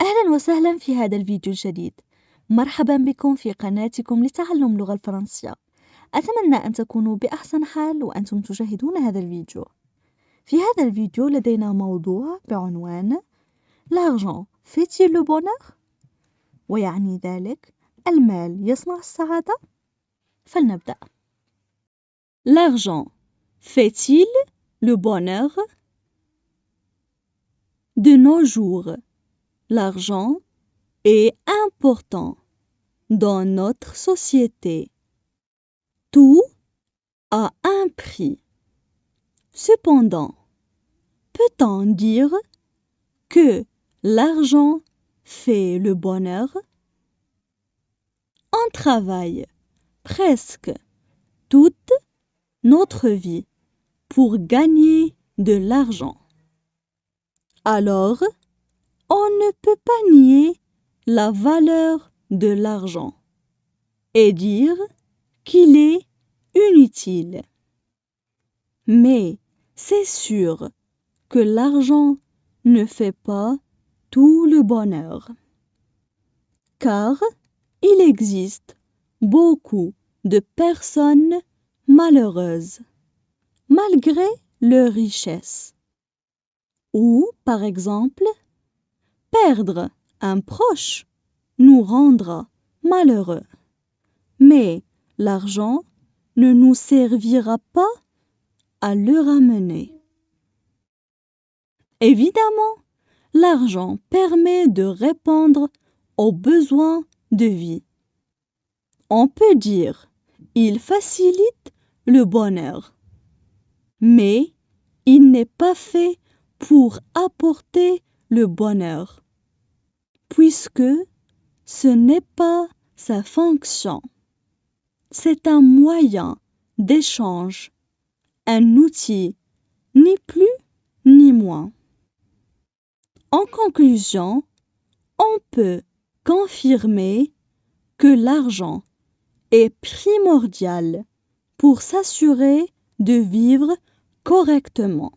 أهلا وسهلا في هذا الفيديو الجديد. مرحبا بكم في قناتكم لتعلم اللغة الفرنسية. أتمنى أن تكونوا بأحسن حال وأنتم تشاهدون هذا الفيديو. في هذا الفيديو لدينا موضوع بعنوان L'argent fait-il le bonheur؟ ويعني ذلك المال يصنع السعادة؟ فلنبدأ. L'argent fait-il le bonheur? De nos jours, l'argent est important dans notre société. Tout a un prix. Cependant, peut-on dire que l'argent fait le bonheur? On travaille presque toute notre vie pour gagner de l'argent. Alors, on ne peut pas nier la valeur de l'argent et dire qu'il est inutile. Mais c'est sûr que l'argent ne fait pas tout le bonheur, car il existe beaucoup de personnes malheureuses malgré leur richesse. Ou, par exemple, perdre un proche nous rendra malheureux. Mais l'argent ne nous servira pas à le ramener. Évidemment, l'argent permet de répondre aux besoins de vie. On peut dire il facilite le bonheur, mais il n'est pas fait pour apporter le bonheur, puisque ce n'est pas sa fonction. C'est un moyen d'échange, un outil, ni plus ni moins. En conclusion, on peut confirmer que l'argent est primordial pour s'assurer de vivre correctement.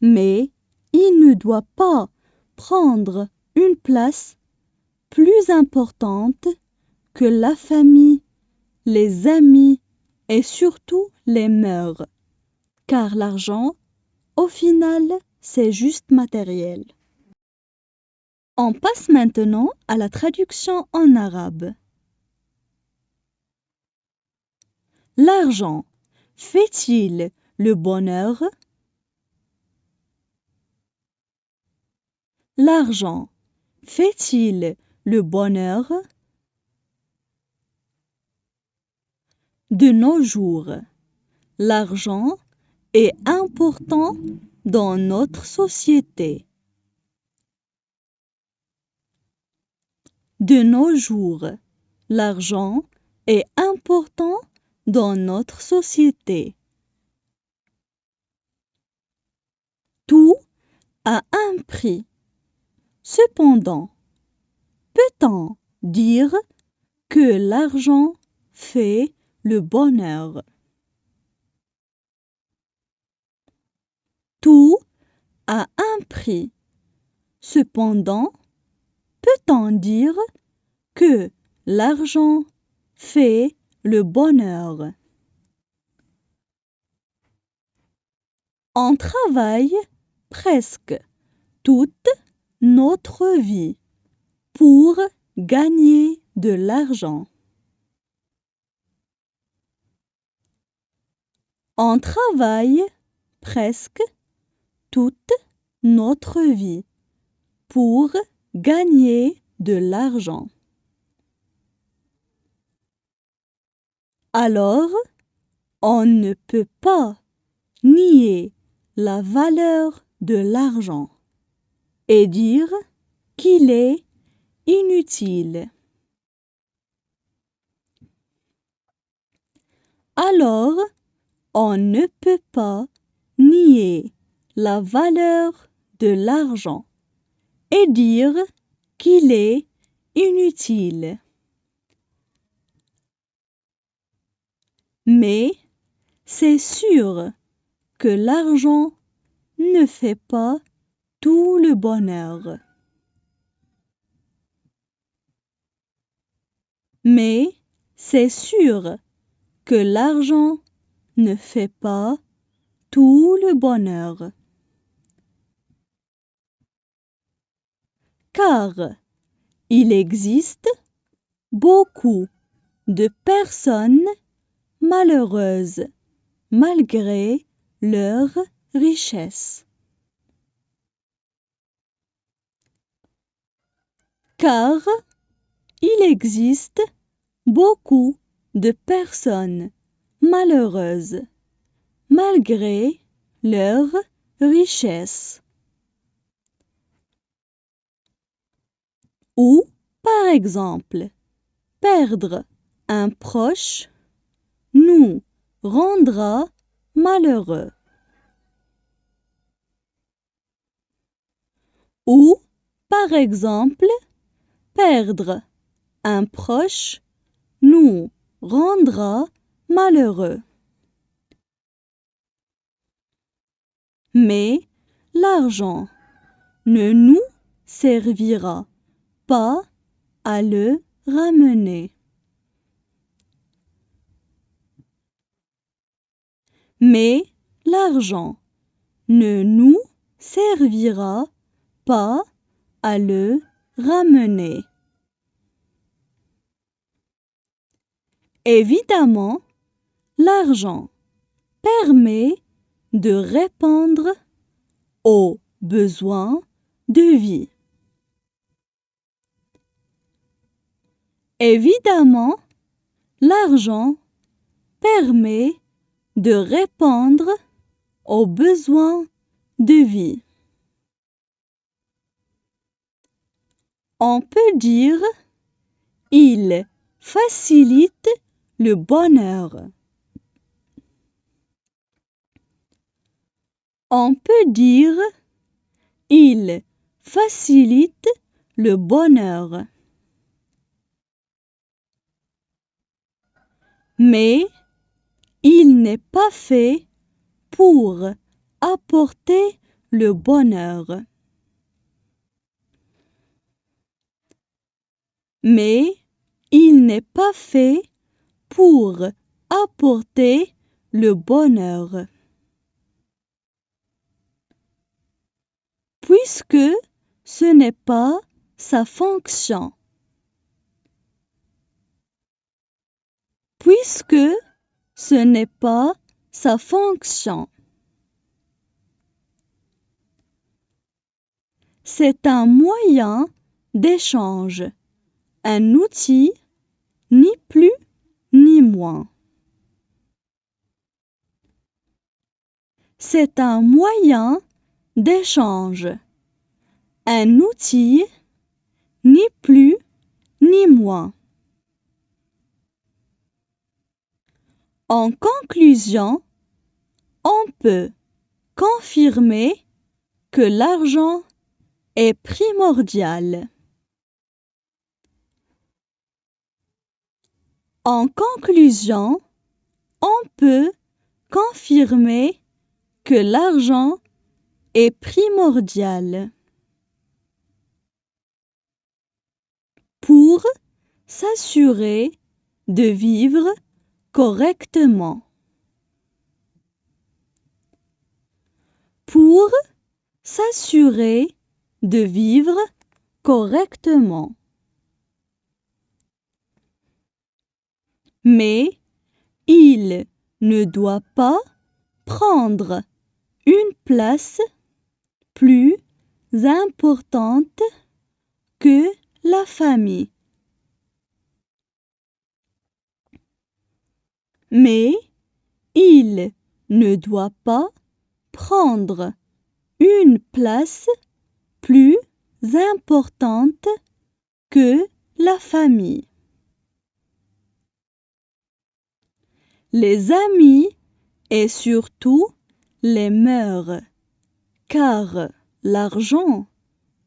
Mais il ne doit pas prendre une place plus importante que la famille, les amis et surtout les mœurs, car l'argent, au final, c'est juste matériel. On passe maintenant à la traduction en arabe. L'argent fait-il le bonheur? L'argent fait-il le bonheur? De nos jours, l'argent est important dans notre société. De nos jours, l'argent est important dans notre société. Tout a un prix. Cependant, peut-on dire que l'argent fait le bonheur? Tout a un prix. Cependant, peut-on dire que l'argent fait le bonheur? On travaille presque toute notre vie pour gagner de l'argent. On travaille presque toute notre vie pour gagner de l'argent. Alors, on ne peut pas nier la valeur de l'argent et dire qu'il est inutile. Alors, on ne peut pas nier la valeur de l'argent et dire qu'il est inutile. Mais c'est sûr que l'argent ne fait pas tout le bonheur, Mais c'est sûr que l'argent ne fait pas tout le bonheur. Car il existe beaucoup de personnes malheureuses malgré leur richesse. Car il existe beaucoup de personnes malheureuses malgré leur richesse. Ou, par exemple, perdre un proche nous rendra malheureux. Ou, par exemple, perdre un proche nous rendra malheureux. Mais l'argent ne nous servira pas à le ramener. Mais l'argent ne nous servira pas à le ramener. Évidemment, l'argent permet de répondre aux besoins de vie. Évidemment, l'argent permet de répondre aux besoins de vie. On peut dire il facilite le bonheur. On peut dire il facilite le bonheur. Mais il n'est pas fait pour apporter le bonheur. Mais il n'est pas fait pour apporter le bonheur. Puisque ce n'est pas sa fonction. Puisque ce n'est pas sa fonction. C'est un moyen d'échange, un outil, ni plus ni moins. C'est un moyen d'échange, un outil, ni plus ni moins. En conclusion, on peut confirmer que l'argent est primordial. En conclusion, on peut confirmer que l'argent est primordial pour s'assurer de vivre correctement. Pour s'assurer de vivre correctement. Mais il ne doit pas prendre une place plus importante que la famille. Mais il ne doit pas prendre une place plus importante que la famille. Les amis et surtout les mœurs, car l'argent,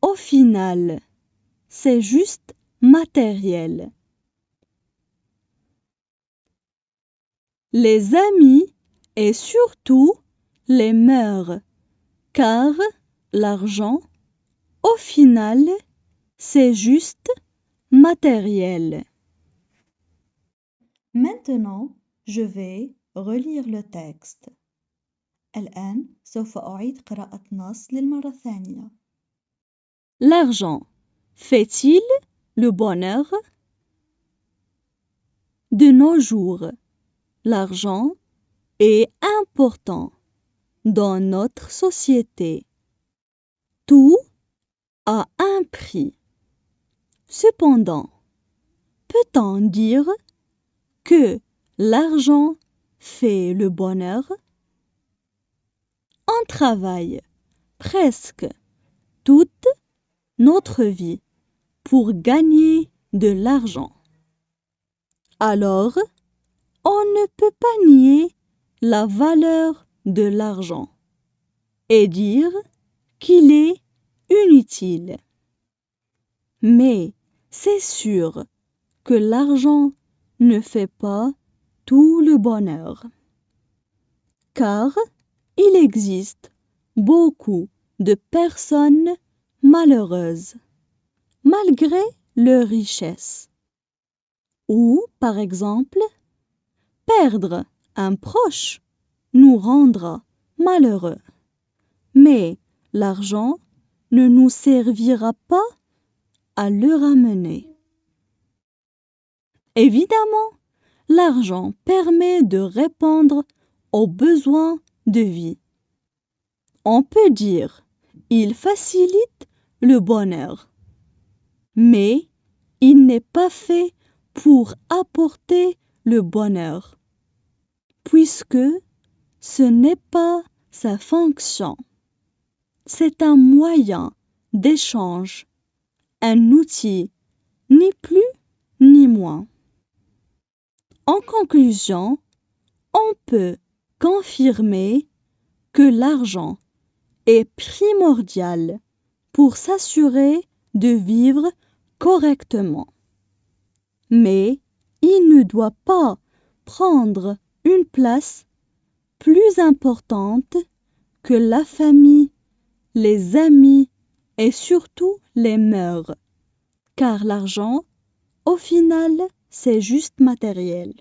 au final, c'est juste matériel. Les amis et surtout les mœurs, car l'argent, au final, c'est juste matériel. Maintenant, je vais relire le texte. الآن سوف أعيد قراءة النص للمرة الثانية. L'argent fait-il le bonheur? De nos jours, l'argent est important dans notre société. Tout a un prix. Cependant, peut-on dire que l'argent fait le bonheur? On travaille presque toute notre vie pour gagner de l'argent. Alors, on ne peut pas nier la valeur de l'argent et dire qu'il est inutile. Mais c'est sûr que l'argent ne fait pas tout le bonheur. Car il existe beaucoup de personnes malheureuses, malgré leur richesse. Ou, par exemple, perdre un proche nous rendra malheureux. Mais l'argent ne nous servira pas à le ramener. Évidemment, l'argent permet de répondre aux besoins de vie. On peut dire il facilite le bonheur, mais il n'est pas fait pour apporter le bonheur, puisque ce n'est pas sa fonction. C'est un moyen d'échange, un outil, ni plus ni moins. En conclusion, on peut confirmer que l'argent est primordial pour s'assurer de vivre correctement. Mais il ne doit pas prendre une place plus importante que la famille, les amis et surtout les mœurs, car l'argent, au final, c'est juste matériel.